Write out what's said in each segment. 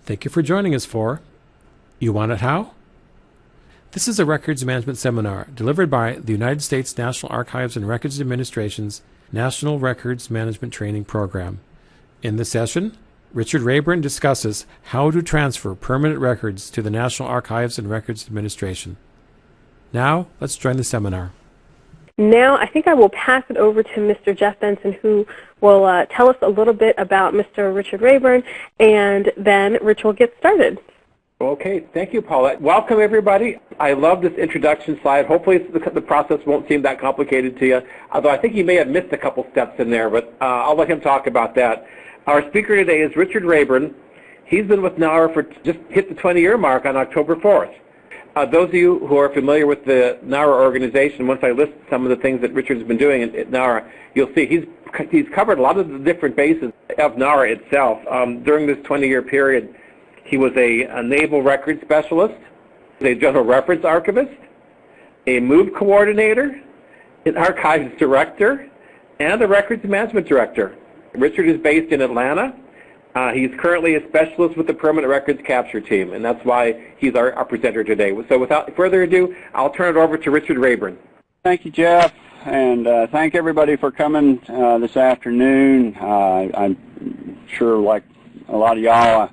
Thank you for joining us for You Want It How? This is a records management seminar delivered by the United States National Archives and Records Administration's National Records Management Training Program. In this session, Richard Rayburn discusses how to transfer permanent records to the National Archives and Records Administration. Now, let's join the seminar. Now, I think I will pass it over to Mr. Jeff Benson, who will tell us a little bit about Mr. Richard Rayburn, and then Rich will get started. Okay, thank you, Paulette. Welcome, everybody. I love this introduction slide. Hopefully the process won't seem that complicated to you, although I think you may have missed a couple steps in there, but I'll let him talk about that. Our speaker today is Richard Rayburn. He's been with NARA for just hit the 20-year mark on October 4th. Those of you who are familiar with the NARA organization, once I list some of the things that Richard's been doing at NARA, you'll see he's covered a lot of the different bases of NARA itself. During this 20-year period, he was a naval records specialist, a general reference archivist, a move coordinator, an archives director, and a records management director. Richard is based in Atlanta. He's currently a specialist with the Permanent Records Capture Team, and that's why he's our presenter today. So without further ado, I'll turn it over to Richard Rayburn. Thank you, Jeff, and thank everybody for coming this afternoon. I'm sure, like a lot of y'all,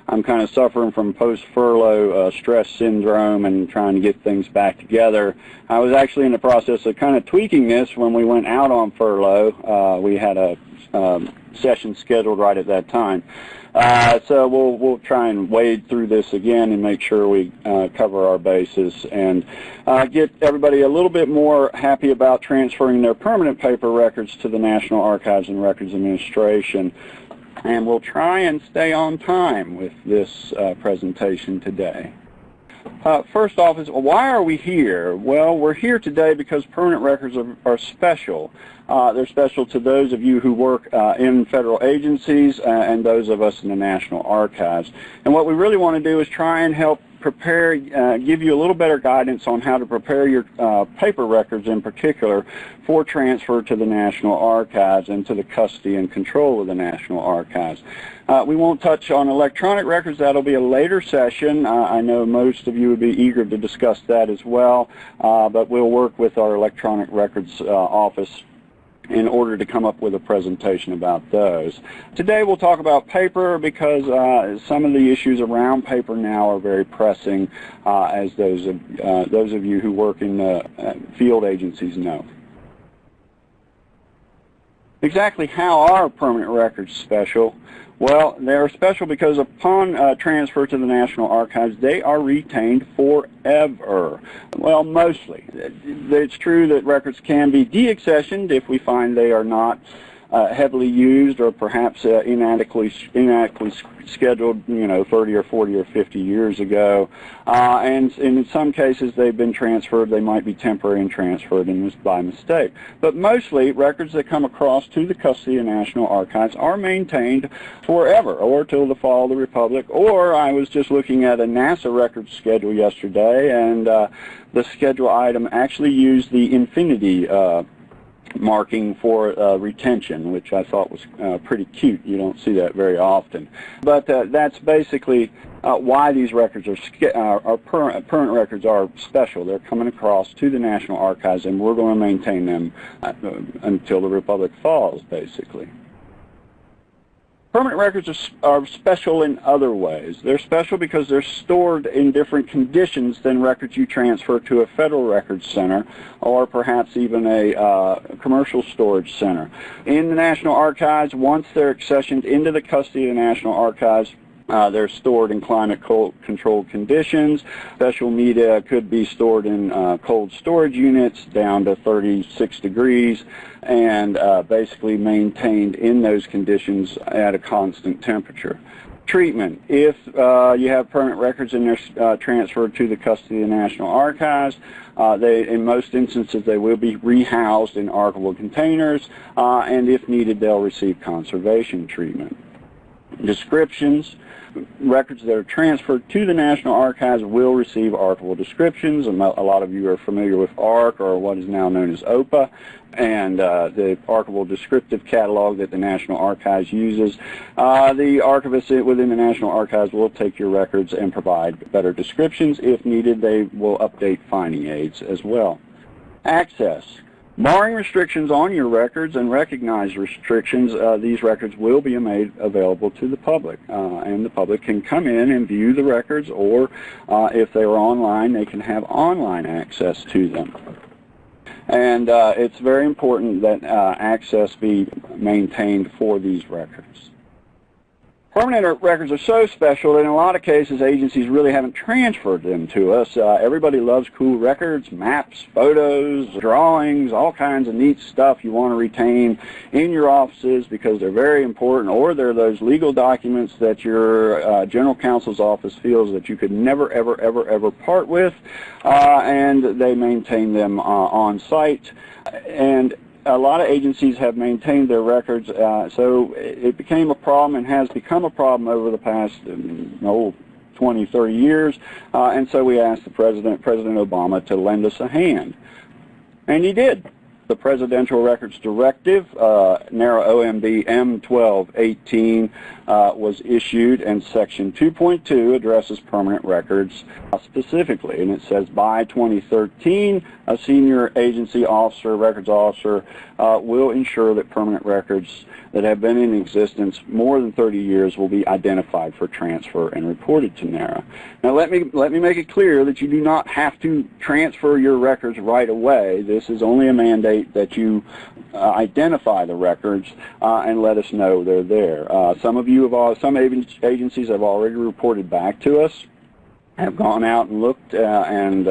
I'm kind of suffering from post-furlough stress syndrome and trying to get things back together. I was actually in the process of kind of tweaking this when we went out on furlough. We had a session scheduled right at that time. So we'll try and wade through this again and make sure we cover our bases and get everybody a little bit more happy about transferring their permanent paper records to the National Archives and Records Administration. And we'll try and stay on time with this presentation today. First off, why are we here? Well, we're here today because permanent records are special. They're special to those of you who work in federal agencies and those of us in the National Archives. And what we really want to do is try and help prepare, give you a little better guidance on how to prepare your paper records in particular for transfer to the National Archives and to the custody and control of the National Archives. We won't touch on electronic records. That'll be a later session. I know most of you would be eager to discuss that as well, but we'll work with our electronic records office in order to come up with a presentation about those. Today we'll talk about paper because some of the issues around paper now are very pressing, as those of you who work in field agencies know. Exactly how are permanent records special? Well, they're special because upon transfer to the National Archives, they are retained forever. Well, mostly. It's true that records can be deaccessioned if we find they are not heavily used or perhaps inadequately scheduled, 30 or 40 or 50 years ago. And in some cases they've been transferred. They might be temporary and transferred by mistake. But mostly records that come across to the custody of National Archives are maintained forever or till the fall of the Republic. Or I was just looking at a NASA records schedule yesterday, and the schedule item actually used the infinity marking for retention, which I thought was pretty cute. You don't see that very often. But that's basically why these records are permanent records are special. They're coming across to the National Archives, and we're going to maintain them until the Republic falls, basically. Permanent records are special in other ways. They're special because they're stored in different conditions than records you transfer to a federal records center or perhaps even a commercial storage center. In the National Archives, once they're accessioned into the custody of the National Archives, they're stored in climate-controlled conditions. Special media could be stored in cold storage units down to 36 degrees and basically maintained in those conditions at a constant temperature. Treatment. If you have permanent records and they're transferred to the custody of the National Archives, in most instances they will be rehoused in archival containers, and if needed they'll receive conservation treatment. Descriptions. Records that are transferred to the National Archives will receive archival descriptions. A lot of you are familiar with ARC, or what is now known as OPA, and the archival descriptive catalog that the National Archives uses. The archivists within the National Archives will take your records and provide better descriptions. If needed, they will update finding aids as well. Access. Barring restrictions on your records and recognized restrictions, these records will be made available to the public, and the public can come in and view the records, or if they are online, they can have online access to them. And it's very important that access be maintained for these records. Permanent records are so special that in a lot of cases agencies really haven't transferred them to us. Everybody loves cool records, maps, photos, drawings, all kinds of neat stuff you want to retain in your offices because they're very important, or they're those legal documents that your general counsel's office feels that you could never, ever, ever, ever part with, and they maintain them on site. And a lot of agencies have maintained their records, so it became a problem and has become a problem over the past 20, 30 years, and so we asked President Obama, to lend us a hand. And he did. The Presidential Records Directive, narrow OMB M1218, was issued, and Section 2.2 addresses permanent records specifically. And it says by 2013, a senior agency officer, records officer, will ensure that permanent records that have been in existence more than 30 years will be identified for transfer and reported to NARA. Now let me make it clear that you do not have to transfer your records right away. This is only a mandate that you identify the records and let us know they're there. Some agencies have already reported back to us, have gone out and looked and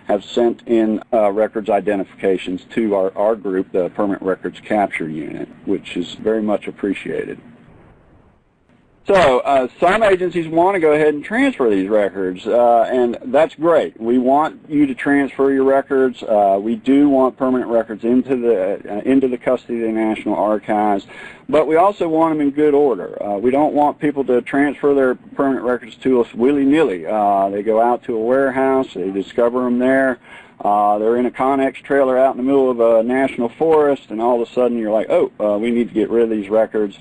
have sent in records identifications to our group, the Permanent Records Capture Unit, which is very much appreciated. So some agencies want to go ahead and transfer these records, and that's great. We want you to transfer your records. We do want permanent records into the custody of the National Archives, but we also want them in good order. We don't want people to transfer their permanent records to us willy-nilly. They go out to a warehouse, they discover them there. They're in a Connex trailer out in the middle of a national forest, and all of a sudden you're like, oh, we need to get rid of these records.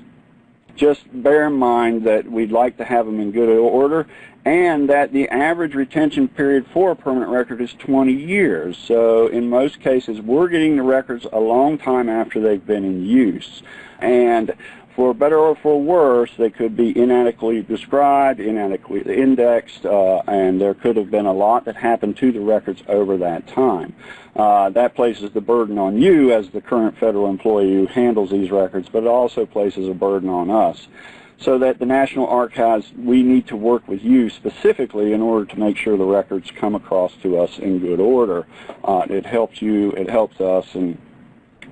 Just bear in mind that we'd like to have them in good order, and that the average retention period for a permanent record is 20 years. So in most cases, we're getting the records a long time after they've been in use. And for better or for worse, they could be inadequately described, inadequately indexed, and there could have been a lot that happened to the records over that time. That places the burden on you as the current federal employee who handles these records, but it also places a burden on us. So that the National Archives, we need to work with you specifically in order to make sure the records come across to us in good order. It helps you, it helps us, and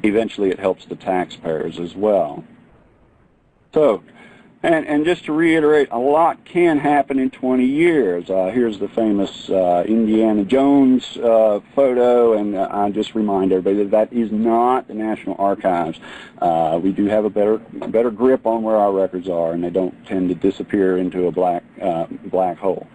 eventually it helps the taxpayers as well. So, and just to reiterate, a lot can happen in 20 years. Here's the famous Indiana Jones photo, and I just remind everybody that is not the National Archives. We do have a better grip on where our records are, and they don't tend to disappear into a black hole.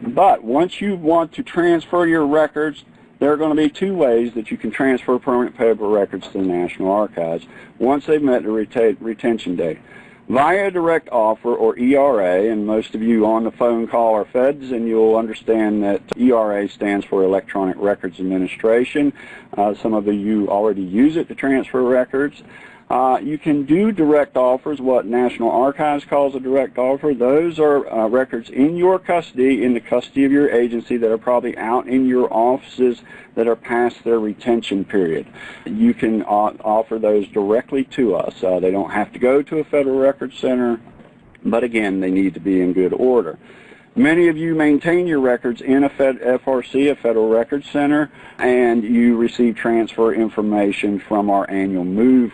But once you want to transfer your records, there are going to be two ways that you can transfer permanent paper records to the National Archives once they've met the retention date. Via direct offer, or ERA, and most of you on the phone call are feds, and you'll understand that ERA stands for Electronic Records Administration. Some of you already use it to transfer records. You can do direct offers, what National Archives calls a direct offer. Those are records in your custody, in the custody of your agency, that are probably out in your offices that are past their retention period. You can offer those directly to us. They don't have to go to a Federal Records Center, but again, they need to be in good order. Many of you maintain your records in a FRC, a Federal Records Center, and you receive transfer information from our annual MOVE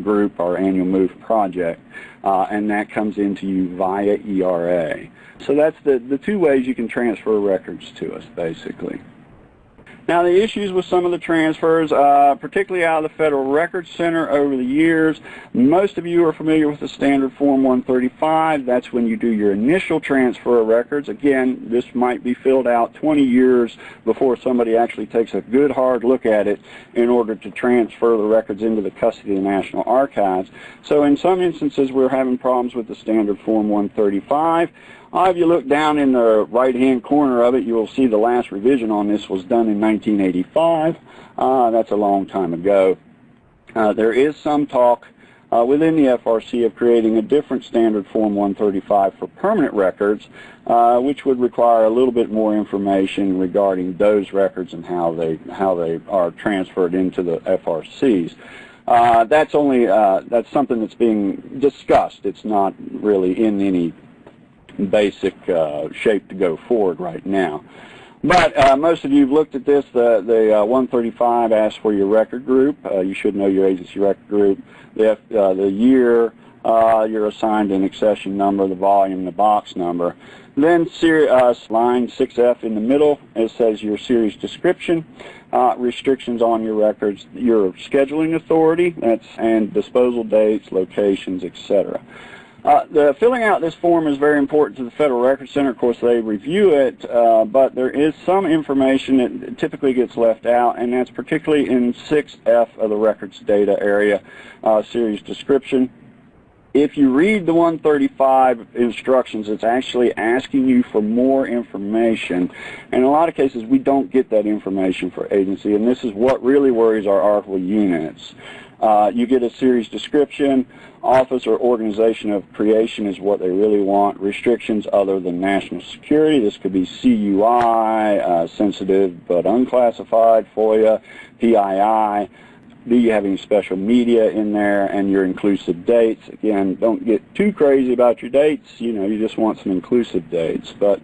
group, our annual MOVE project, and that comes into you via ERA. So that's the two ways you can transfer records to us, basically. Now, the issues with some of the transfers, particularly out of the Federal Records Center over the years, most of you are familiar with the standard Form 135. That's when you do your initial transfer of records. Again, this might be filled out 20 years before somebody actually takes a good hard look at it in order to transfer the records into the custody of the National Archives. So in some instances, we're having problems with the standard Form 135. If you look down in the right-hand corner of it, you will see the last revision on this was done in 1985. That's a long time ago. There is some talk within the FRC of creating a different standard Form 135 for permanent records, which would require a little bit more information regarding those records and how they are transferred into the FRCs. That's something that's being discussed. It's not really in any basic shape to go forward right now. But most of you have looked at this. The 135 asks for your record group. You should know your agency record group, the year you're assigned an accession number, the volume, the box number. Then line 6F in the middle, it says your series description, restrictions on your records, your scheduling authority, and disposal dates, locations, etc. The filling out this form is very important to the Federal Records Center. Of course, they review it, but there is some information that typically gets left out, and that's particularly in 6F of the records data area, series description. If you read the 135 instructions, it's actually asking you for more information. And in a lot of cases, we don't get that information for agency, and this is what really worries our archival units. You get a series description. Office or organization of creation is what they really want. Restrictions other than national security. This could be CUI, sensitive but unclassified, FOIA, PII. Do you have any special media in there, and your inclusive dates? Again, don't get too crazy about your dates. You just want some inclusive dates. But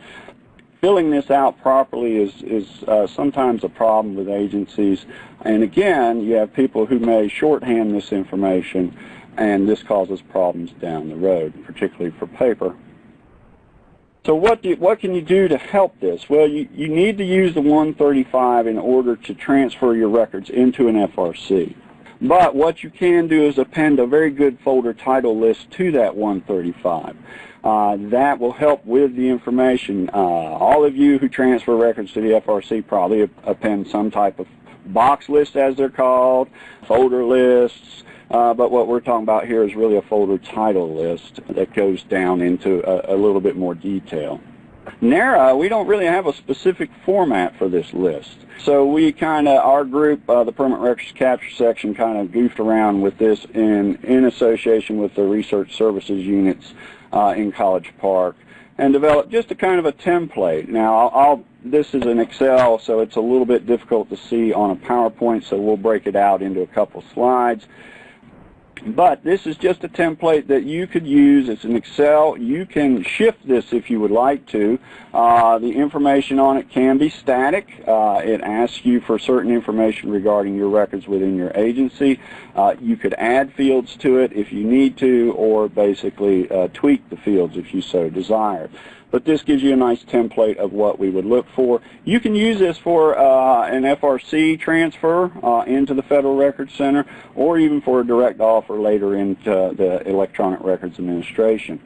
filling this out properly is sometimes a problem with agencies. And again, you have people who may shorthand this information, and this causes problems down the road, particularly for paper. So what can you do to help this? Well, you need to use the 135 in order to transfer your records into an FRC. But what you can do is append a very good folder title list to that 135. That will help with the information. All of you who transfer records to the FRC probably append some type of box list, as they're called, folder lists. But what we're talking about here is really a folder title list that goes down into a little bit more detail. NARA, we don't really have a specific format for this list. So we our group, the Permanent Records Capture section, kind of goofed around with this in association with the research services units in College Park, and developed just a kind of a template. Now, this is an Excel, so it's a little bit difficult to see on a PowerPoint, so we'll break it out into a couple slides. But this is just a template that you could use. It's an Excel. You can shift this if you would like to. The information on it can be static. It asks you for certain information regarding your records within your agency. You could add fields to it if you need to, or basically tweak the fields if you so desire. But this gives you a nice template of what we would look for. You can use this for an FRC transfer into the Federal Records Center, or even for a direct offer later into the Electronic Records Administration.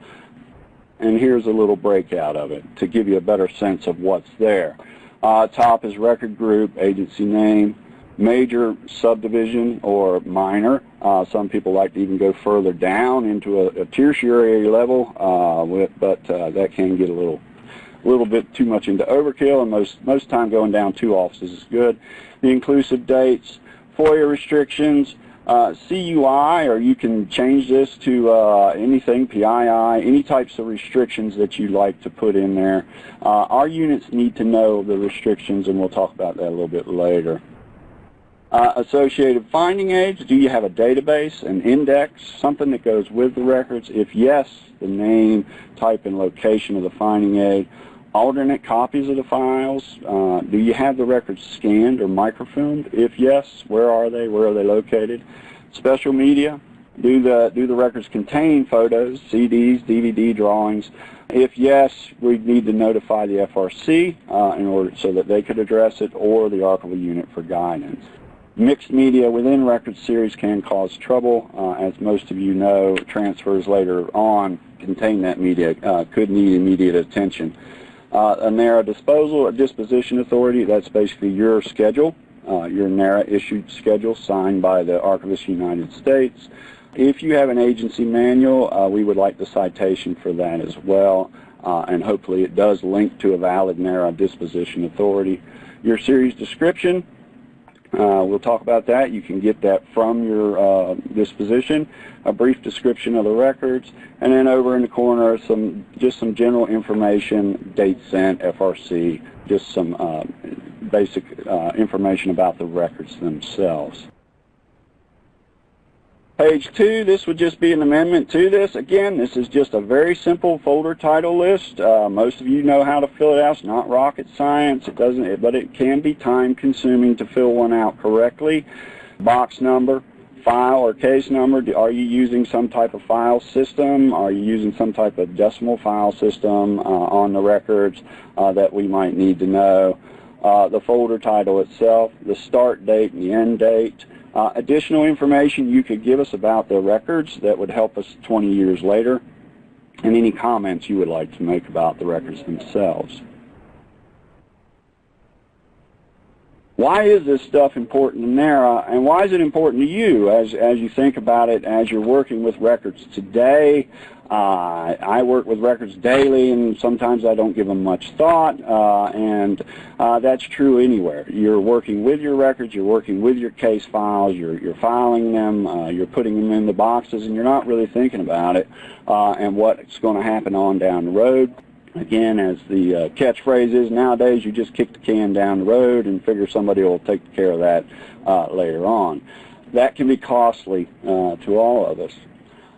And here's a little breakout of it to give you a better sense of what's there. Top is record group, agency name, major subdivision or minor. Some people like to even go further down into a tertiary level, but that can get a little bit too much into overkill, and most time going down 2 offices is good. The inclusive dates, FOIA restrictions, CUI, or you can change this to anything, PII, any types of restrictions that you like to put in there. Our units need to know the restrictions, and we'll talk about that a little bit later. Associated finding aids, do you have a database, an index, something that goes with the records? If yes, the name, type, and location of the finding aid. Alternate copies of the files. Do you have the records scanned or microfilmed? If yes, where are they? Where are they located? Special media. Do the records contain photos, CDs, DVD drawings? If yes, we need to notify the FRC in order so that they could address it, or the archival unit for guidance. Mixed media within record series can cause trouble. As most of you know, transfers later on contain that media could need immediate attention. A NARA disposal or disposition authority, that's basically your schedule, your NARA issued schedule signed by the Archivist United States. If you have an agency manual, we would like the citation for that as well, and hopefully it does link to a valid NARA disposition authority. Your series description, we'll talk about that. You can get that from your disposition, a brief description of the records, and then over in the corner just some general information, date sent, FRC, just some basic information about the records themselves. Page 2, this would just be an amendment to this. Again, this is just a very simple folder title list. Most of you know how to fill it out. It's not rocket science. But it can be time-consuming to fill one out correctly. Box number, file or case number. Are you using some type of file system? Are you using some type of decimal file system on the records that we might need to know? The folder title itself, the start date and the end date. Additional information you could give us about the records that would help us 20 years later, and any comments you would like to make about the records themselves. Why is this stuff important to NARA, and why is it important to you as you think about it as you're working with records today? I work with records daily, and sometimes I don't give them much thought, and that's true anywhere. You're working with your records, you're working with your case files, you're filing them, you're putting them in the boxes, and you're not really thinking about it and what's going to happen on down the road. Again, as the catchphrase is nowadays, you just kick the can down the road and figure somebody will take care of that later on. That can be costly to all of us.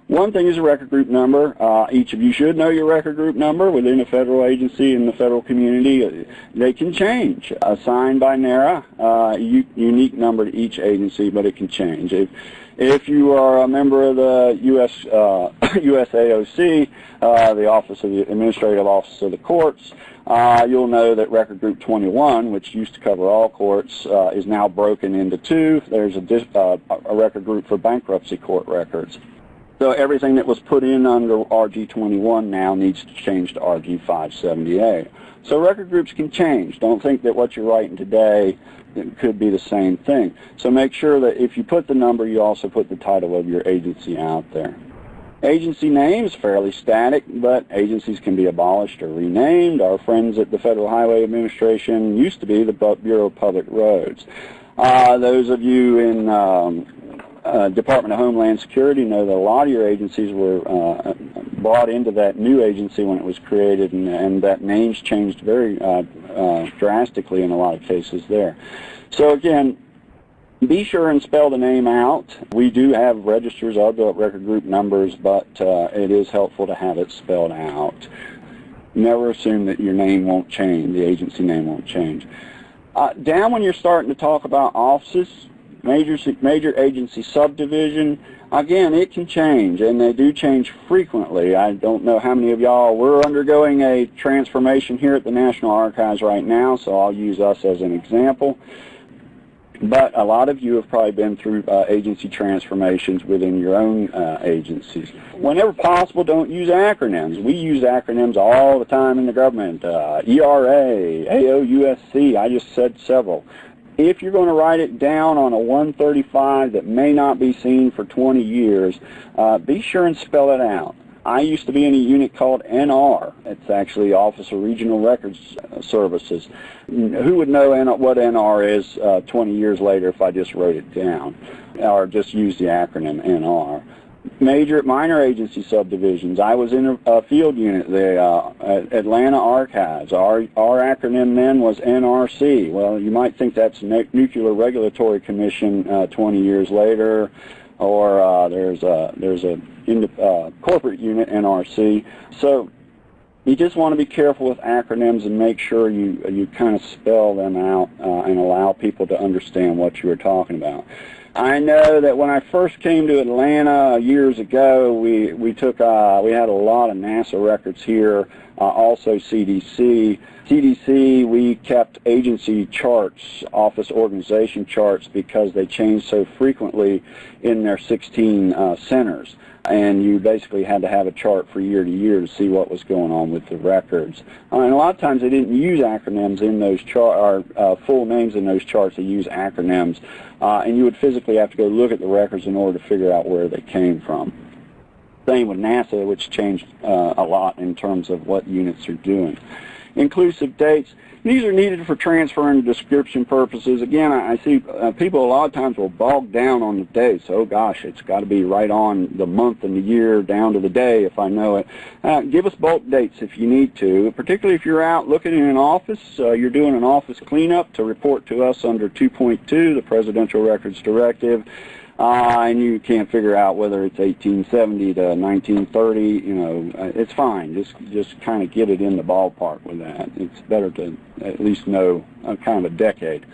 One thing is a record group number. Each of you should know your record group number within a federal agency in the federal community. They can change. Assigned by NARA, unique number to each agency, but it can change. If you are a member of the USAOC, the Office of the Administrative Office of the Courts, you'll know that record group 21, which used to cover all courts, is now broken into two. There's a record group for bankruptcy court records. So everything that was put in under RG21 now needs to change to RG578. So record groups can change. Don't think that what you're writing today could be the same thing. So make sure that if you put the number, you also put the title of your agency out there. Agency name is fairly static, but agencies can be abolished or renamed. Our friends at the Federal Highway Administration used to be the Bureau of Public Roads. Those of you in Department of Homeland Security know that a lot of your agencies were brought into that new agency when it was created, and that names changed very drastically in a lot of cases there. So again, be sure and spell the name out. We do have registers of the record group numbers, but it is helpful to have it spelled out. Never assume that your name won't change, the agency name won't change. Down when you're starting to talk about offices, major agency subdivision, again, it can change, and they do change frequently. I don't know how many of y'all, we're undergoing a transformation here at the National Archives right now, so I'll use us as an example. But a lot of you have probably been through agency transformations within your own agencies. Whenever possible, don't use acronyms. We use acronyms all the time in the government. ERA, AOUSC, I just said several. If you're going to write it down on a 135 that may not be seen for 20 years, be sure and spell it out. I used to be in a unit called NR. It's actually Office of Regional Records Services. Who would know what NR is 20 years later if I just wrote it down, or just used the acronym NR? Minor agency subdivisions. I was in a field unit, the Atlanta Archives. Our acronym then was NRC. Well, you might think that's Nuclear Regulatory Commission 20 years later, or there's a corporate unit, NRC. So You just want to be careful with acronyms and make sure you kind of spell them out and allow people to understand what you are talking about. I know that when I first came to Atlanta years ago, we had a lot of NASA records here, also CDC. CDC, we kept agency charts, office organization charts, because they changed so frequently in their 16 centers. And you basically had to have a chart for year to year to see what was going on with the records. And a lot of times they didn't use acronyms in those charts, or full names in those charts. They use acronyms. And you would physically have to go look at the records in order to figure out where they came from. Same with NASA, which changed a lot in terms of what units are doing. Inclusive dates. These are needed for transfer and description purposes. Again, I see people a lot of times will bog down on the dates. Oh gosh, it's got to be right on the month and the year down to the day if I know it. Give us bulk dates if you need to, particularly if you're out looking in an office, you're doing an office cleanup, to report to us under 2.2, the Presidential Records Directive. And you can't figure out whether it's 1870 to 1930, you know, it's fine. Just kind of get it in the ballpark with that. It's better to at least know kind of a decade.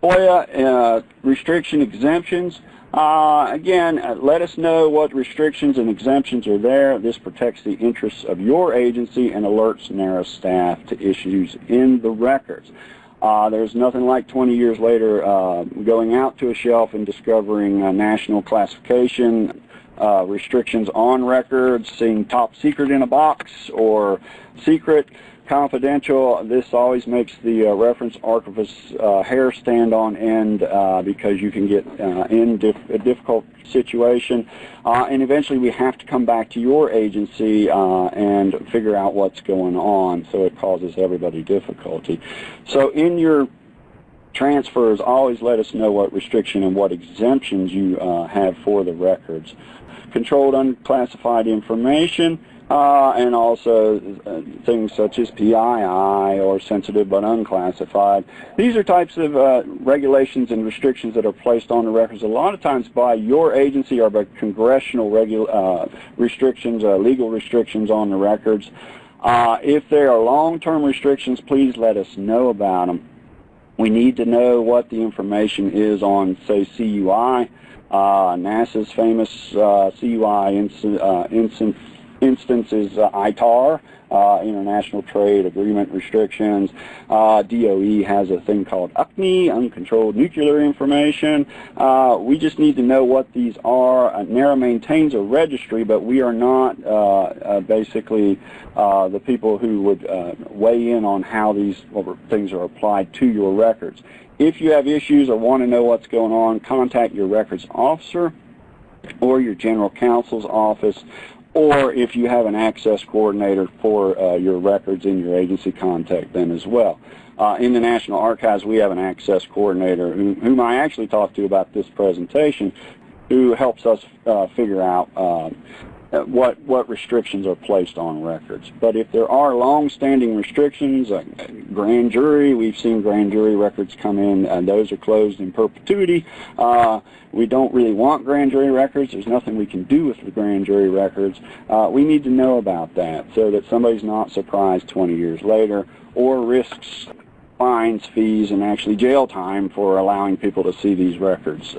FOIA restriction exemptions. Again, let us know what restrictions and exemptions are there. This protects the interests of your agency and alerts NARA staff to issues in the records. There's nothing like 20 years later going out to a shelf and discovering national classification restrictions on records, seeing top secret in a box or secret, confidential. This always makes the reference archivist's hair stand on end because you can get in a difficult situation. And eventually we have to come back to your agency and figure out what's going on, so it causes everybody difficulty. So in your transfers, always let us know what restriction and what exemptions you have for the records. Controlled unclassified information. And also things such as PII or sensitive but unclassified. These are types of regulations and restrictions that are placed on the records a lot of times by your agency or by congressional restrictions, legal restrictions on the records. If there are long-term restrictions, please let us know about them. We need to know what the information is on, say, CUI, NASA's famous CUI instance is ITAR, International Trade Agreement Restrictions. DOE has a thing called UCNI, Uncontrolled Nuclear Information. We just need to know what these are. NARA maintains a registry, but we are not basically the people who would weigh in on how these things are applied to your records. If you have issues or want to know what's going on, contact your records officer or your general counsel's office, or if you have an access coordinator for your records in your agency, contact them as well. In the National Archives, we have an access coordinator whom I actually talked to about this presentation, who helps us figure out what restrictions are placed on records. But if there are long-standing restrictions, grand jury, we've seen grand jury records come in, and those are closed in perpetuity. We don't really want grand jury records. There's nothing we can do with the grand jury records. We need to know about that so that somebody's not surprised 20 years later or risks fines, fees, and actually jail time for allowing people to see these records.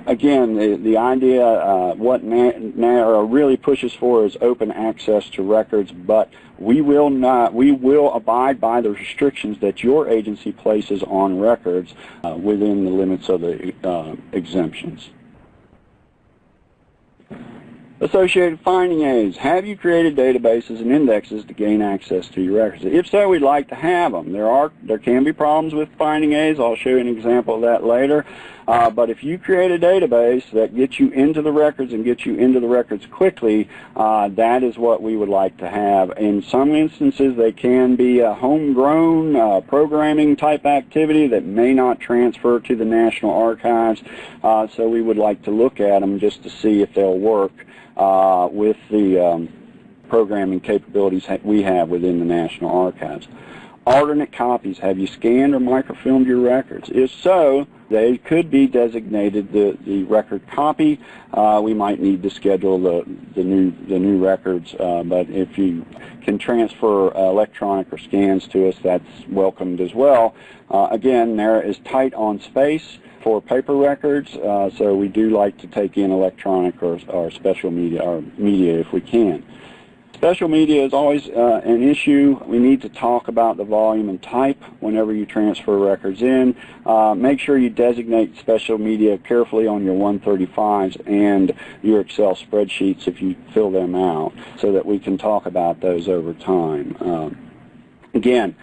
Again, the idea, what NARA really pushes for is open access to records, but we will abide by the restrictions that your agency places on records within the limits of the exemptions. Associated finding aids. Have you created databases and indexes to gain access to your records? If so, we'd like to have them. There can be problems with finding aids. I'll show you an example of that later. But if you create a database that gets you into the records and gets you into the records quickly, that is what we would like to have. In some instances, they can be a homegrown programming type activity that may not transfer to the National Archives. So we would like to look at them just to see if they'll work with the programming capabilities we have within the National Archives. Alternate copies. Have you scanned or microfilmed your records? If so, They could be designated the record copy. We might need to schedule the new records, but if you can transfer electronic or scans to us, that's welcomed as well. Again, NARA is tight on space for paper records, so we do like to take in electronic or special media or media if we can. Special media is always an issue. We need to talk about the volume and type whenever you transfer records in. Make sure you designate special media carefully on your 135s and your Excel spreadsheets if you fill them out, so that we can talk about those over time. Again,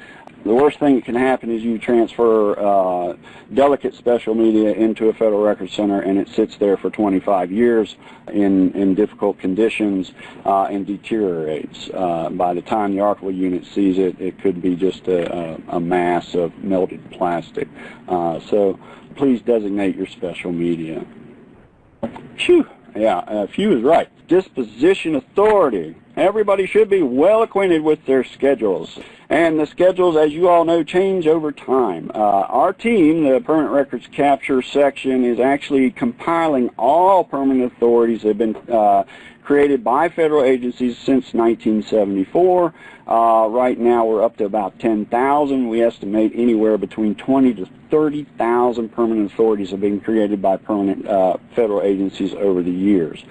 the worst thing that can happen is you transfer delicate special media into a Federal Records Center and it sits there for 25 years in difficult conditions and deteriorates. By the time the archival unit sees it, it could be just a mass of melted plastic. So please designate your special media. Phew. Yeah, few is right. Disposition authority. Everybody should be well acquainted with their schedules. And the schedules, as you all know, change over time. Our team, the Permanent Records Capture section, is actually compiling all permanent authorities that have been created by federal agencies since 1974. Right now we're up to about 10,000. We estimate anywhere between 20 to 30,000 permanent authorities have been created by permanent federal agencies over the years.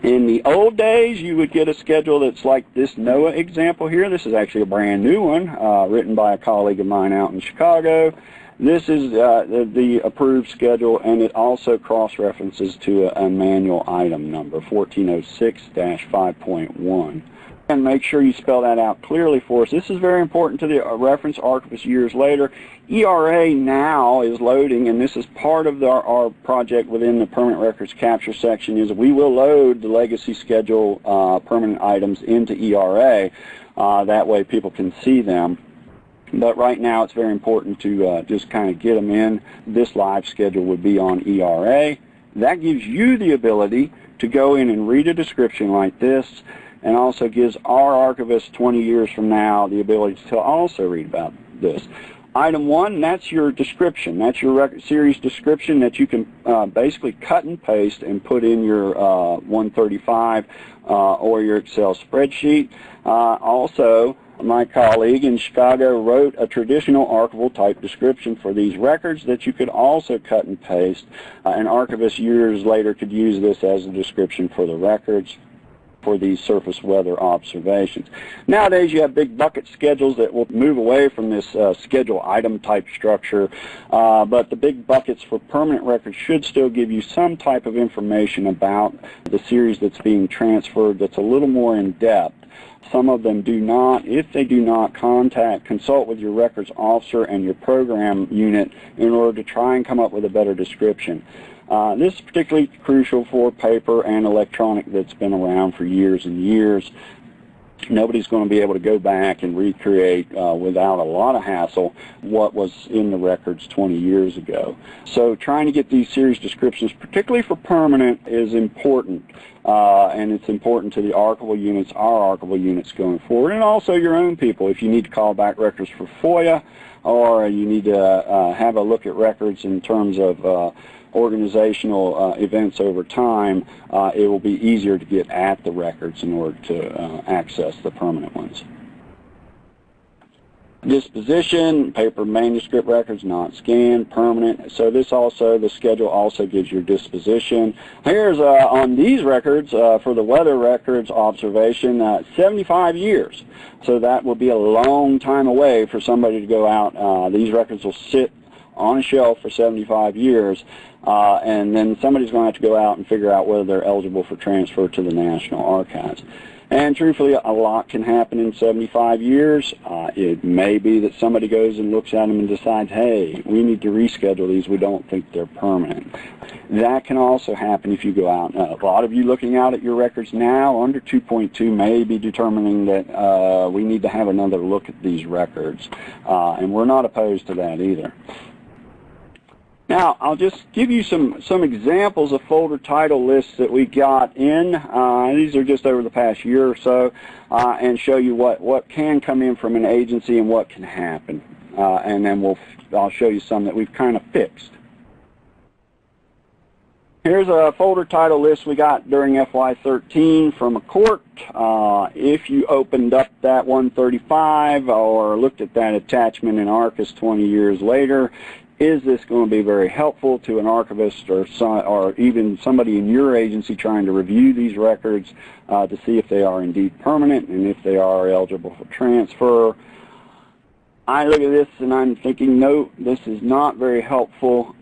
In the old days, you would get a schedule that's like this NOAA example here. This is actually a brand new one written by a colleague of mine out in Chicago. This is the approved schedule, and it also cross-references to a manual item number, 1406-5.1. And make sure you spell that out clearly for us. This is very important to the reference archivist years later. ERA now is loading, and this is part of our project within the Permanent Records Capture section, is we will load the legacy schedule permanent items into ERA. That way people can see them. But right now it's very important to just kind of get them in. This live schedule would be on ERA. That gives you the ability to go in and read a description like this, and also gives our archivists 20 years from now the ability to also read about this. Item 1, that's your description. That's your record series description that you can basically cut and paste and put in your 135 or your Excel spreadsheet. Also, my colleague in Chicago wrote a traditional archival type description for these records that you could also cut and paste. An archivist years later could use this as a description for the records for these surface weather observations. Nowadays you have big bucket schedules that will move away from this schedule item type structure, but the big buckets for permanent records should still give you some type of information about the series that's being transferred that's a little more in depth. Some of them do not. If they do not, consult with your records officer and your program unit in order to try and come up with a better description. This is particularly crucial for paper and electronic that's been around for years and years. Nobody's going to be able to go back and recreate without a lot of hassle what was in the records 20 years ago. So trying to get these series descriptions, particularly for permanent, is important. And it's important to the archival units, our archival units going forward, and also your own people. If you need to call back records for FOIA, or you need to have a look at records in terms of organizational events over time, it will be easier to get at the records in order to access the permanent ones. Disposition, paper manuscript records not scanned, permanent. So this also, the schedule also gives your disposition. Here's on these records, for the weather records observation, 75 years. So that will be a long time away for somebody to go out. These records will sit on a shelf for 75 years, and then somebody's going to have to go out and figure out whether they're eligible for transfer to the National Archives. And truthfully, a lot can happen in 75 years. It may be that somebody goes and looks at them and decides, hey, we need to reschedule these. We don't think they're permanent. That can also happen if you go out. A lot of you looking out at your records now under 2.2 may be determining that we need to have another look at these records. And we're not opposed to that either. Now, I'll just give you some examples of folder title lists that we got in. These are just over the past year or so, and show you what can come in from an agency and what can happen. And then I'll show you some that we've kind of fixed. Here's a folder title list we got during FY13 from a court. If you opened up that 135 or looked at that attachment in Arcus 20 years later, is this going to be very helpful to an archivist or even somebody in your agency trying to review these records to see if they are indeed permanent and if they are eligible for transfer? I look at this and I'm thinking, no, this is not very helpful.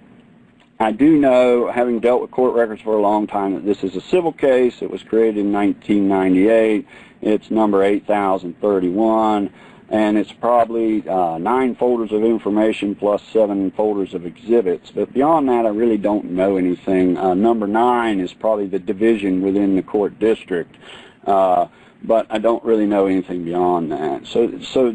I do know, having dealt with court records for a long time, that this is a civil case. It was created in 1998. It's number 8031, and it's probably 9 folders of information plus 7 folders of exhibits. But beyond that, I really don't know anything. Number 9 is probably the division within the court district, but I don't really know anything beyond that. So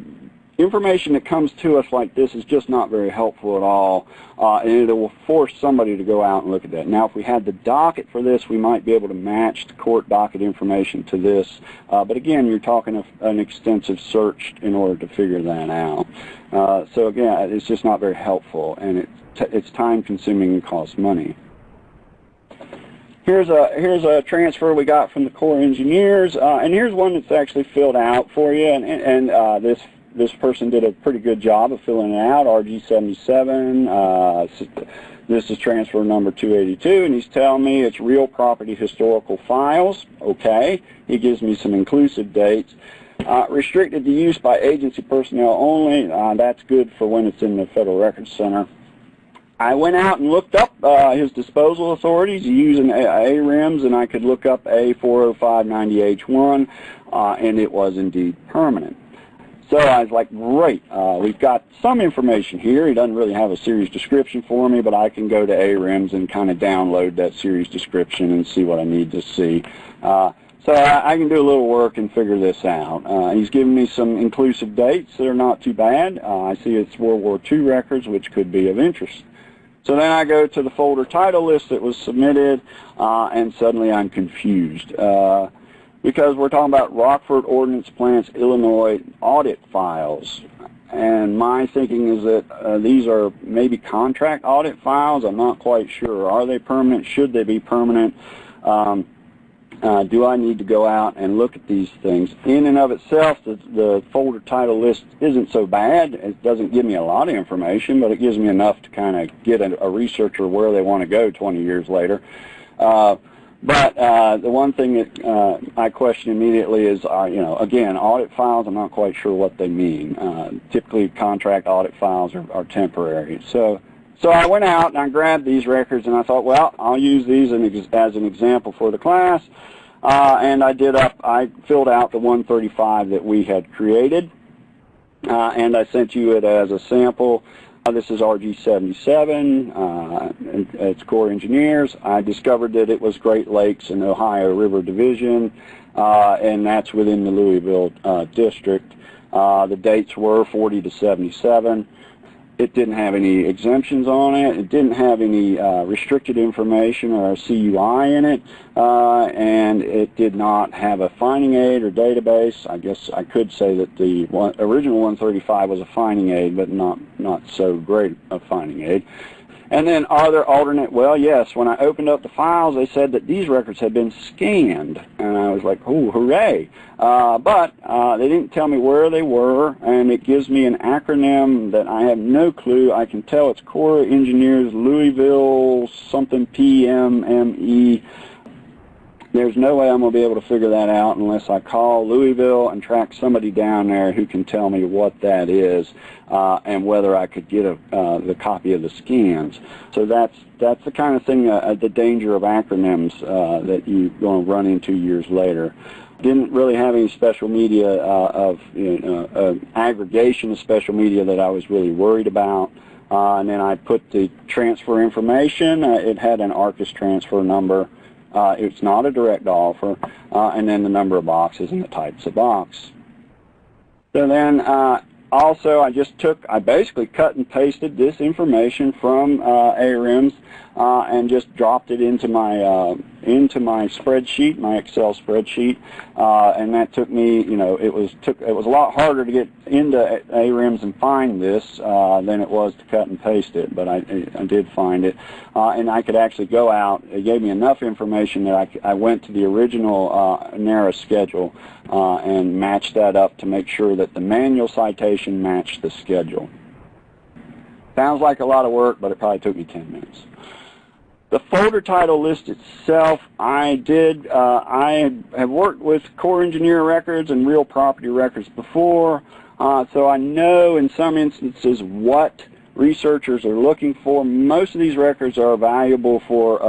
information that comes to us like this is just not very helpful at all, and it will force somebody to go out and look at that. Now, if we had the docket for this, we might be able to match the court docket information to this, but again, you're talking an extensive search in order to figure that out. So again, it's just not very helpful, and it's time-consuming and costs money. Here's a transfer we got from the Corps engineers, and here's one that's actually filled out for you, and this person did a pretty good job of filling it out, RG77. This is transfer number 282, and he's telling me it's real property historical files. Okay. He gives me some inclusive dates. Restricted to use by agency personnel only. That's good for when it's in the Federal Records Center. I went out and looked up his disposal authorities using ARIMS, and I could look up A40590H1, and it was indeed permanent. So I was like, great, we've got some information here. He doesn't really have a series description for me, but I can go to ARIMS and kind of download that series description and see what I need to see. So I can do a little work and figure this out. He's given me some inclusive dates that are not too bad. I see it's World War II records, which could be of interest. So then I go to the folder title list that was submitted, and suddenly I'm confused. Because we're talking about Rockford Ordnance Plants, Illinois audit files. And my thinking is that these are maybe contract audit files. I'm not quite sure. Are they permanent? Should they be permanent? Do I need to go out and look at these things? In and of itself, the folder title list isn't so bad. It doesn't give me a lot of information, but it gives me enough to kind of get a researcher where they want to go 20 years later. But the one thing that I question immediately is, again, audit files, I'm not quite sure what they mean. Typically, contract audit files are temporary. So I went out and I grabbed these records, and I thought, well, I'll use these as an example for the class. And I filled out the 135 that we had created, and I sent you it as a sample. This is RG77, it's Corps Engineers. I discovered that it was Great Lakes and Ohio River Division, and that's within the Louisville district. The dates were 40 to 77. It didn't have any exemptions on it. It didn't have any restricted information or a CUI in it, and it did not have a finding aid or database. I guess I could say that the original 135 was a finding aid, but not so great a finding aid. And then are there alternate? Well, yes. When I opened up the files, they said that these records had been scanned, and I was like, "Oh, hooray!" But they didn't tell me where they were, and it gives me an acronym that I have no clue. I can tell it's Corps Engineers Louisville something PMME. There's no way I'm going to be able to figure that out unless I call Louisville and track somebody down there who can tell me what that is and whether I could get the copy of the scans. So that's the kind of thing, the danger of acronyms that you're going to run into years later. Didn't really have any special media aggregation of special media that I was really worried about. And then I put the transfer information. It had an Arcus transfer number. It's not a direct offer, and then the number of boxes and the types of box. So then also I basically cut and pasted this information from ARIMS and just dropped it into my into my spreadsheet, my Excel spreadsheet, and that took me, it was a lot harder to get into ARIMS and find this than it was to cut and paste it, but I did find it, and I could actually go out. It gave me enough information that I went to the original NARA schedule and matched that up to make sure that the manual citation matched the schedule. Sounds like a lot of work, but it probably took me 10 minutes. The folder title list itself, I have worked with Corps engineer records and real property records before, so I know in some instances what researchers are looking for. Most of these records are valuable for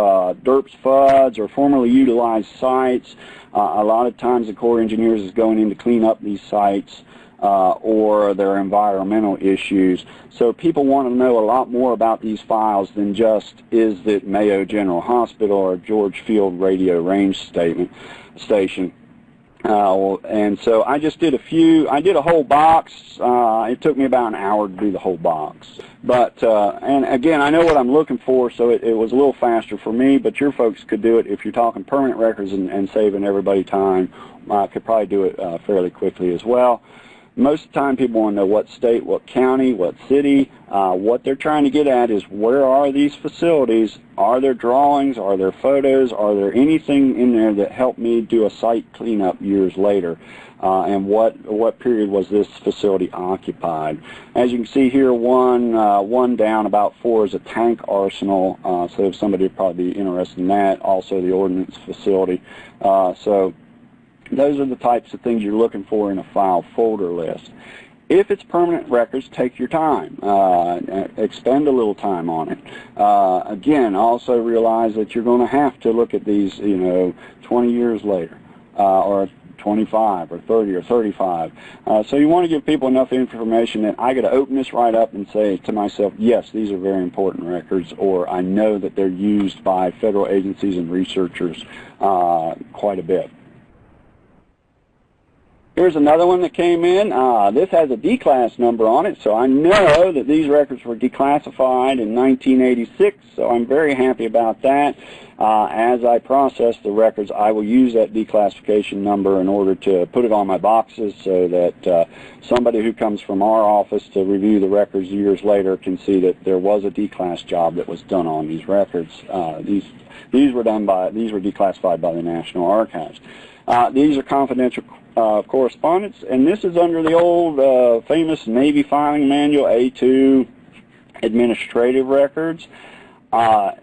DERPS FUDs or formerly utilized sites. A lot of times the Corps engineers is going in to clean up these sites or their environmental issues. So people want to know a lot more about these files than just, is it Mayo General Hospital or George Field Radio Range Station. And so I just did I did a whole box. It took me about an hour to do the whole box. But, and again, I know what I'm looking for, so it was a little faster for me, but your folks could do it if you're talking permanent records and saving everybody time. Could probably do it fairly quickly as well. Most of the time people want to know what state, what county, what city. What they're trying to get at is, where are these facilities? Are there drawings? Are there photos? Are there anything in there that helped me do a site cleanup years later? And what period was this facility occupied? As you can see here, one down, about 4 is a tank arsenal. So if somebody would probably be interested in that. Also the ordnance facility. So those are the types of things you're looking for in a file folder list. If it's permanent records, take your time. Expend a little time on it. Again, also realize that you're going to have to look at these, 20 years later, or 25 or 30 or 35. So you want to give people enough information that I got to open this right up and say to myself, yes, these are very important records, or I know that they're used by federal agencies and researchers quite a bit. Here's another one that came in. This has a D-class number on it, so I know that these records were declassified in 1986, so I'm very happy about that. As I process the records, I will use that declassification number in order to put it on my boxes so that somebody who comes from our office to review the records years later can see that there was a D-class job that was done on these records. These were declassified by the National Archives. These are confidential correspondence, and this is under the old famous Navy filing manual, A2 administrative records.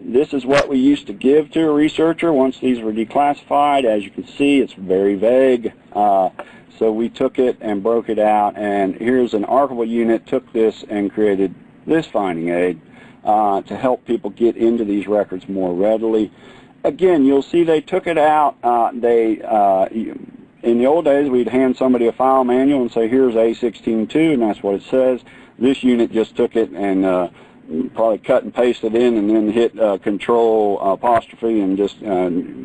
This is what we used to give to a researcher once these were declassified. As you can see, it's very vague. So we took it and broke it out, and here's an archival unit took this and created this finding aid to help people get into these records more readily. Again, you'll see they took it out. In the old days, we'd hand somebody a file manual and say, here's A16-2, and that's what it says. This unit just took it and probably cut and pasted in and then hit Control apostrophe and just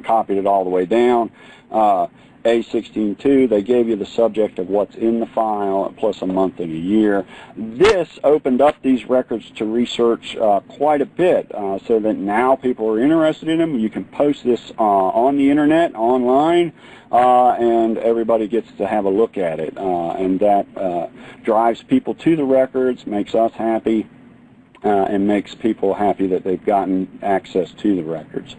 copied it all the way down. A16-2, they gave you the subject of what's in the file plus a month and a year. This opened up these records to research quite a bit so that now people are interested in them. You can post this on the internet, online, and everybody gets to have a look at it. And that drives people to the records, makes us happy, and makes people happy that they've gotten access to the records.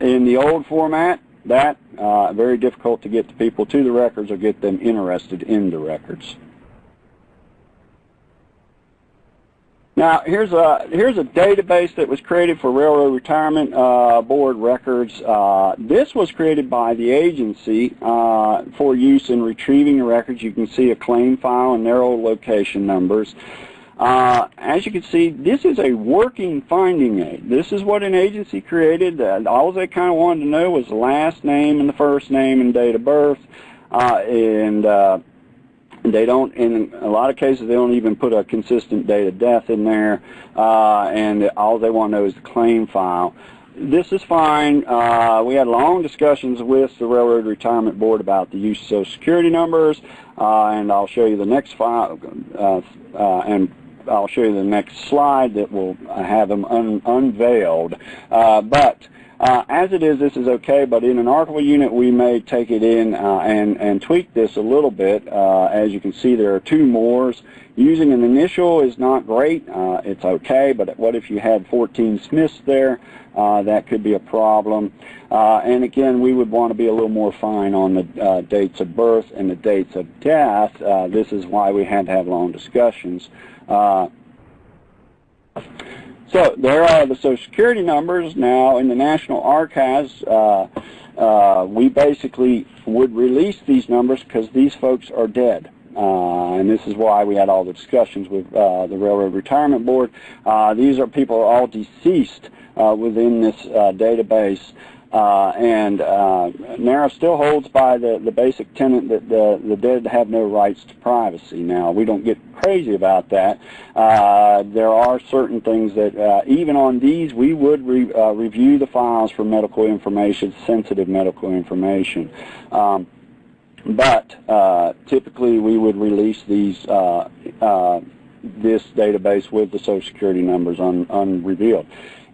In the old format, very difficult to get the people to the records or get them interested in the records. Now, here's a database that was created for Railroad Retirement Board records. This was created by the agency for use in retrieving the records. You can see a claim file and their old location numbers. As you can see, this is a working finding aid. This is what an agency created. All they kind of wanted to know was the last name and the first name and date of birth. And they don't, in a lot of cases, they don't even put a consistent date of death in there. And all they want to know is the claim file. This is fine. We had long discussions with the Railroad Retirement Board about the use of Social Security numbers, and I'll show you the next file, and I'll show you the next slide that will have them unveiled. But As it is, this is okay, but in an archival unit, we may take it in and tweak this a little bit. As you can see, there are 2 mores. Using an initial is not great. It's okay, but what if you had 14 Smiths there? That could be a problem. And again, we would want to be a little more fine on the dates of birth and the dates of death. This is why we had to have long discussions. So there are the Social Security numbers. Now in the National Archives, we basically would release these numbers because these folks are dead. And this is why we had all the discussions with the Railroad Retirement Board. These are people who are all deceased within this database. And NARA still holds by the basic tenet that the dead have no rights to privacy. Now, we don't get crazy about that. There are certain things that, even on these, we would review the files for medical information, sensitive medical information. But typically, we would release these this database with the Social Security numbers unrevealed.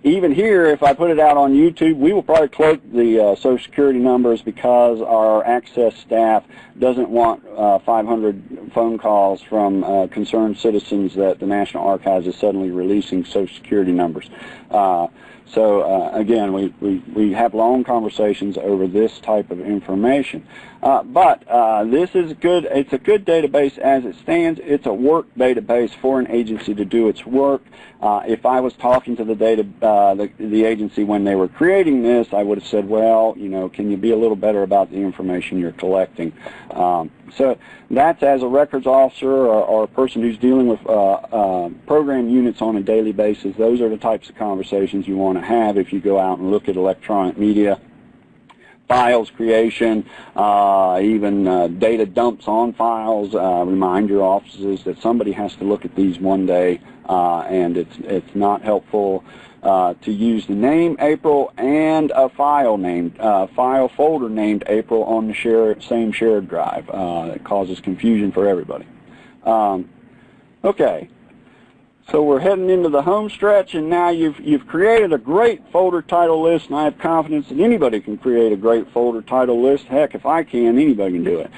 Even here, if I put it out on YouTube, we will probably cloak the Social Security numbers because our access staff doesn't want 500 phone calls from concerned citizens that the National Archives is suddenly releasing Social Security numbers. So again, we have long conversations over this type of information. But this is good. It's a good database as it stands. It's a work database for an agency to do its work. If I was talking to the agency when they were creating this, I would have said, well, you know, can you be a little better about the information you're collecting? So that's as a records officer or a person who's dealing with program units on a daily basis. Those are the types of conversations you want to have if you go out and look at electronic media. Files creation, even data dumps on files. Remind your offices that somebody has to look at these one day, and it's not helpful to use the name April and a file folder named April on the same shared drive. It causes confusion for everybody. Okay. So we're heading into the home stretch, and now you've created a great folder title list, and I have confidence that anybody can create a great folder title list. Heck, if I can, anybody can do it.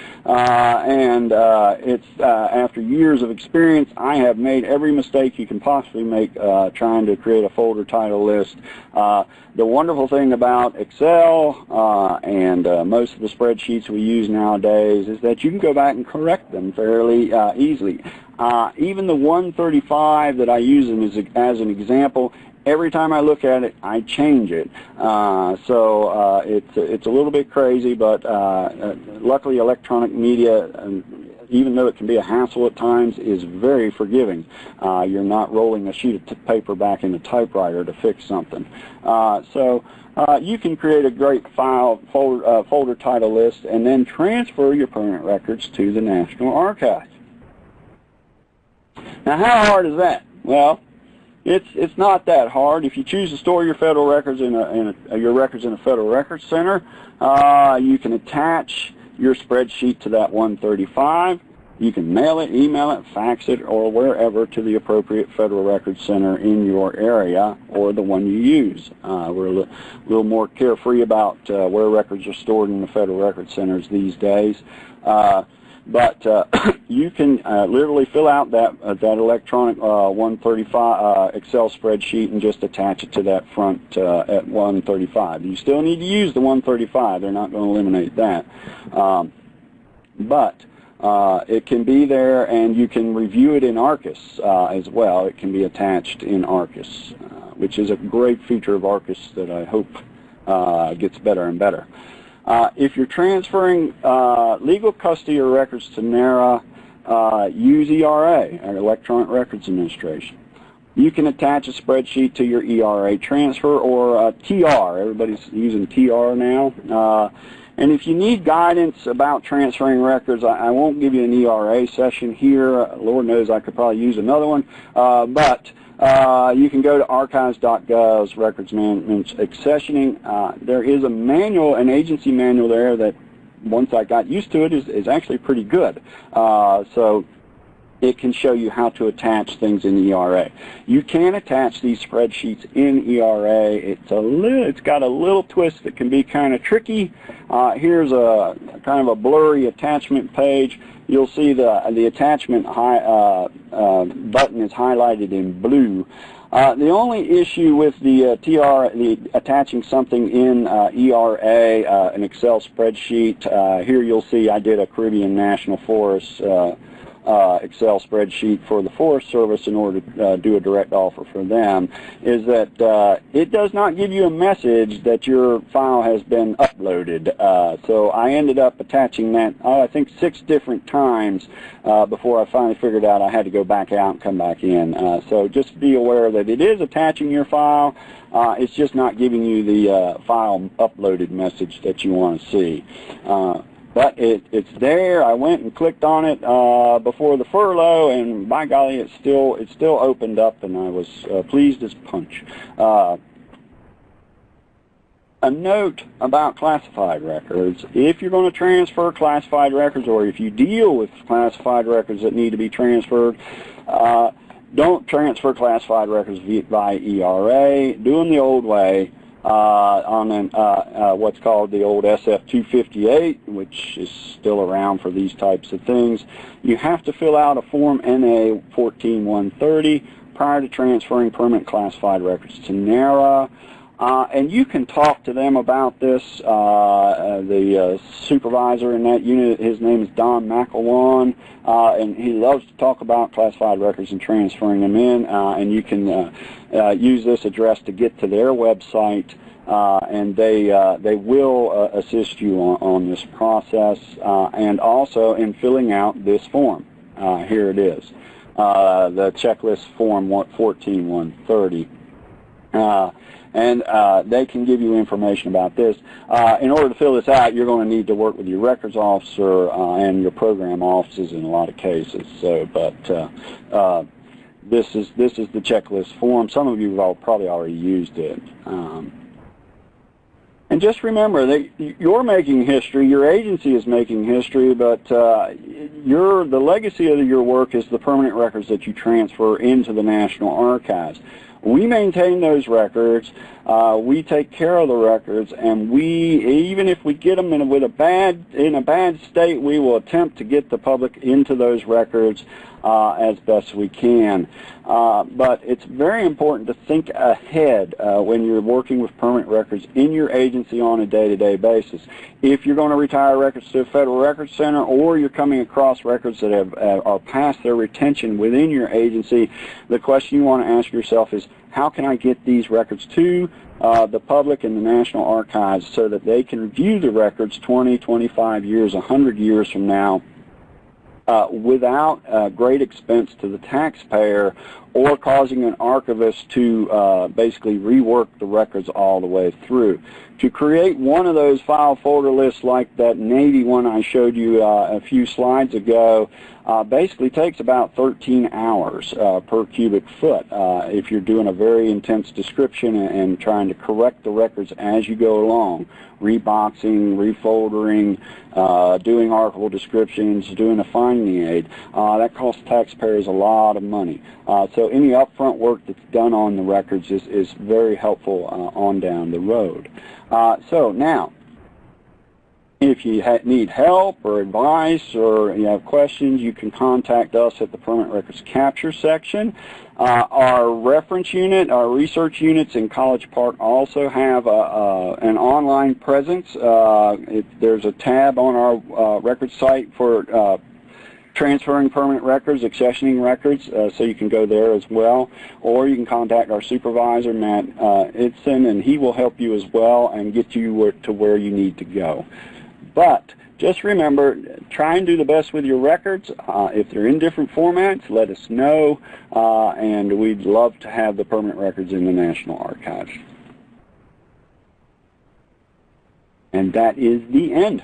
It's after years of experience, I have made every mistake you can possibly make trying to create a folder title list. The wonderful thing about Excel and most of the spreadsheets we use nowadays is that you can go back and correct them fairly easily. Even the 135 that I use as an example, every time I look at it, I change it. So it's a little bit crazy, but luckily electronic media, even though it can be a hassle at times, is very forgiving. You're not rolling a sheet of paper back in the typewriter to fix something. So you can create a great folder title list and then transfer your permanent records to the National Archives. Now, how hard is that? Well, it's not that hard. If you choose to store your federal records in a federal records center, you can attach your spreadsheet to that 135. You can mail it, email it, fax it, or wherever to the appropriate federal records center in your area or the one you use. We're a little more carefree about where records are stored in the federal records centers these days. But you can literally fill out that electronic 135 Excel spreadsheet and just attach it to that front at 135. You still need to use the 135. They're not going to eliminate that. But it can be there, and you can review it in ARCIS as well. It can be attached in ARCIS, which is a great feature of ARCIS that I hope gets better and better. If you're transferring legal custody of records to NARA, use ERA, or Electronic Records Administration. You can attach a spreadsheet to your ERA transfer or TR. Everybody's using TR now. And if you need guidance about transferring records, I won't give you an ERA session here. Lord knows I could probably use another one. But you can go to archives.gov's records management accessioning. There is a manual, an agency manual there that, once I got used to it, is actually pretty good. So it can show you how to attach things in ERA. You can attach these spreadsheets in ERA. It's got a little twist that can be kind of tricky. Here's a kind of a blurry attachment page. You'll see the attachment button is highlighted in blue. The only issue with the attaching something in ERA, an Excel spreadsheet, here you'll see I did a Caribbean National Forest Excel spreadsheet for the Forest Service in order to do a direct offer for them, is that it does not give you a message that your file has been uploaded. So I ended up attaching that, I think 6 different times before I finally figured out I had to go back out and come back in. So just be aware that it is attaching your file. It's just not giving you the file uploaded message that you want to see. But it's there. I went and clicked on it before the furlough, and by golly, it still opened up, and I was pleased as punch. A note about classified records: if you're going to transfer classified records, or if you deal with classified records that need to be transferred, don't transfer classified records via ERA. Do them the old way. On what's called the old SF-258, which is still around for these types of things. You have to fill out a Form NA 14130 prior to transferring permanent classified records to NARA. And you can talk to them about this. The supervisor in that unit, his name is Don McElwan, and he loves to talk about classified records and transferring them in. And you can use this address to get to their website, and they will assist you on this process, and also in filling out this form. Here it is, the checklist form 14130. And they can give you information about this. In order to fill this out, you're going to need to work with your records officer and your program offices in a lot of cases. So, but this is the checklist form. Some of you have probably already used it. And just remember that you're making history, your agency is making history, but the legacy of your work is the permanent records that you transfer into the National Archives. We maintain those records, we take care of the records, and even if we get them in a bad state, we will attempt to get the public into those records as best we can. But it's very important to think ahead when you're working with permanent records in your agency on a day-to-day basis. If you're going to retire records to a Federal Records Center, or you're coming across records that are past their retention within your agency, the question you want to ask yourself is, how can I get these records to the public and the National Archives so that they can view the records 20, 25 years, 100 years from now without great expense to the taxpayer, or causing an archivist to basically rework the records all the way through. To create one of those file folder lists like that Navy one I showed you a few slides ago basically takes about 13 hours per cubic foot if you're doing a very intense description and trying to correct the records as you go along, reboxing, refoldering, doing archival descriptions, doing a finding aid. That costs taxpayers a lot of money. So any upfront work that's done on the records is very helpful on down the road. So now, if you need help or advice, or you have questions, you can contact us at the Permanent Records Capture section. Our reference unit, our research units in College Park also have an online presence. There's a tab on our record site for transferring permanent records, accessioning records, so you can go there as well. Or you can contact our supervisor, Matt Idson, and he will help you as well and get you to where you need to go. But just remember, try and do the best with your records. If they're in different formats, let us know, and we'd love to have the permanent records in the National Archives. And that is the end.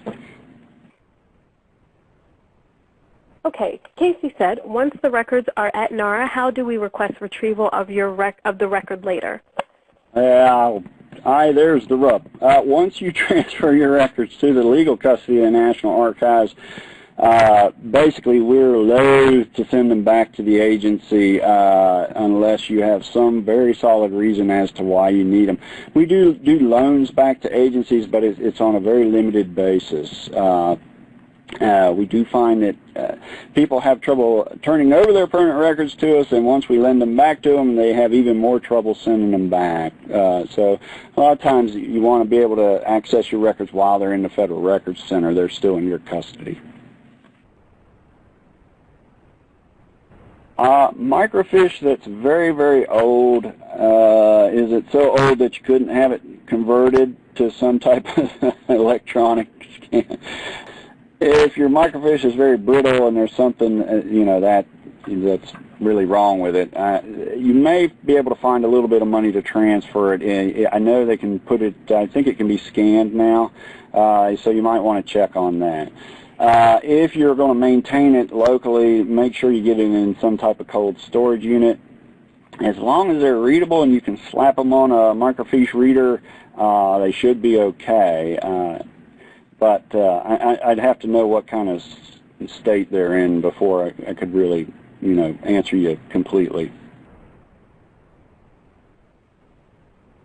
Okay, Casey said, once the records are at NARA, how do we request retrieval of the record later? There's the rub. Once you transfer your records to the legal custody of the National Archives, Basically, we're loath to send them back to the agency unless you have some very solid reason as to why you need them. We do loans back to agencies, but it's on a very limited basis. We do find that people have trouble turning over their permanent records to us, and once we lend them back to them, they have even more trouble sending them back. So a lot of times you want to be able to access your records while they're in the Federal Records Center. They're still in your custody. Microfiche that's very, very old, is it so old that you couldn't have it converted to some type of electronic scan? If your microfiche is very brittle and there's something, that's really wrong with it, you may be able to find a little bit of money to transfer it. I know they can put it, I think it can be scanned now, so you might want to check on that. If you're going to maintain it locally, make sure you get it in some type of cold storage unit. As long as they're readable and you can slap them on a microfiche reader, they should be okay. But I'd have to know what kind of state they're in before I could really, answer you completely.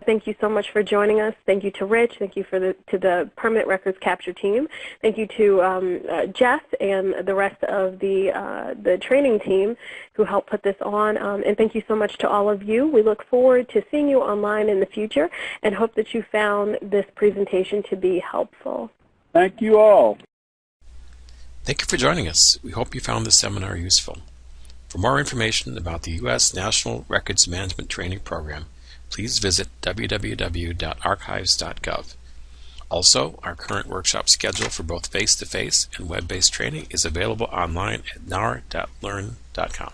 Thank you so much for joining us. Thank you to Rich. Thank you to the Permanent Records Capture team. Thank you to Jeff and the rest of the training team who helped put this on. And thank you so much to all of you. We look forward to seeing you online in the future and hope that you found this presentation to be helpful. Thank you all. Thank you for joining us. We hope you found this seminar useful. For more information about the U.S. National Records Management Training Program, please visit www.archives.gov. Also, our current workshop schedule for both face-to-face and web-based training is available online at nar.learn.com.